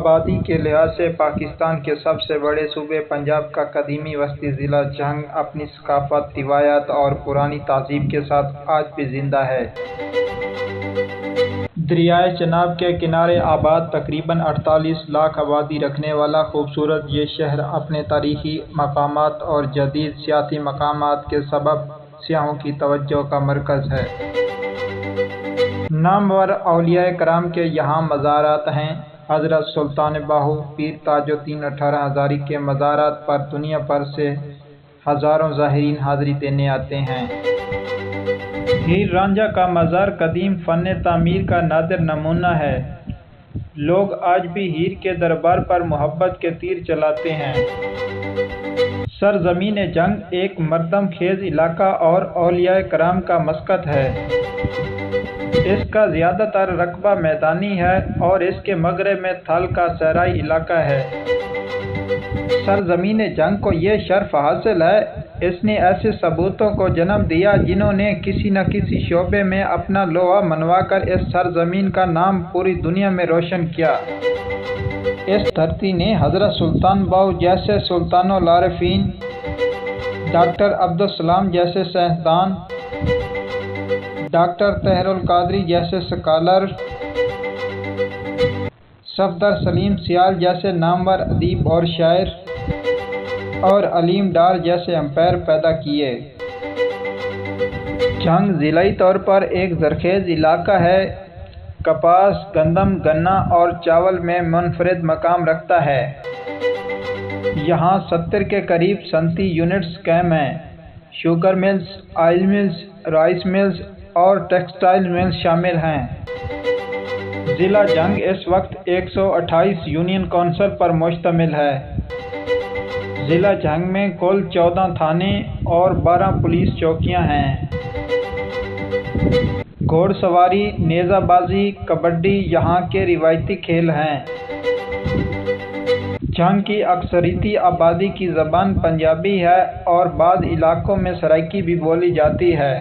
آبادی کے لحاظ سے پاکستان کے سب سے بڑے صوبے پنجاب کا قدیمی وسطی ضلع جھنگ اپنی ثقافت، روایات اور پرانی تہذیب کے ساتھ آج بھی زندہ ہے۔ دریائے چناب کے کنارے آباد تقریباً 48 لاکھ آبادی رکھنے والا خوبصورت یہ شہر اپنے تاریخی مقامات اور جدید سیاحتی مقامات کے سبب سیاحوں کی توجہ کا مرکز ہے۔ نامور اولیاء کرام کے یہاں مزارات ہیں۔ حضرت سلطان باہو، پیر تاج الدین 18 ہزاری کے مزارات پر دنیا بھر سے ہزاروں زائرین حاضری دینے آتے ہیں۔ ہیر رانجھا کا مزار قدیم فن تعمیر کا نادر نمونہ ہے۔ لوگ آج بھی ہیر کے دربار پر محبت کے تیر چلاتے ہیں۔ سرزمین جنگ ایک مردم خیز علاقہ اور اولیاء کرام کا مسکن ہے۔ اس کا زیادہ تر رقبہ میدانی ہے اور اس کے مغرب میں تھل کا صحرائی علاقہ ہے۔ سرزمین جنگ کو یہ شرف حاصل ہے، اس نے ایسے ثبوتوں کو جنم دیا جنہوں نے کسی نہ کسی شعبے میں اپنا لوہا منوا کر اس سرزمین کا نام پوری دنیا میں روشن کیا۔ اس دھرتی نے حضرت سلطان باہو جیسے سلطان العارفین، ڈاکٹر عبدالسلام جیسے سائنسدان، ڈاکٹر طاہر القادری جیسے اسکالر، صفدر سلیم سیال جیسے نامور ادیب اور شاعر، اور علیم ڈار جیسے امپائر پیدا کیے۔ جھنگ ضلعی طور پر ایک زرخیز علاقہ ہے۔ کپاس، گندم، گنا اور چاول میں منفرد مقام رکھتا ہے۔ یہاں 70 کے قریب صنعتی یونٹس قائم ہیں۔ Sugar mills, oil mills, rice mills اور ٹیکسٹائل ملز شامل ہیں۔ ضلع جھنگ اس وقت 128 یونین کونسل پر مشتمل ہے۔ ضلع جھنگ میں کل 14 تھانے اور 12 پولیس چوکیاں ہیں۔ گھوڑ سواری، نیزہ بازی، کبڈی یہاں کے روایتی کھیل ہیں۔ جھنگ کی اکثریتی آبادی کی زبان پنجابی ہے اور بعض علاقوں میں سرائکی بھی بولی جاتی ہے۔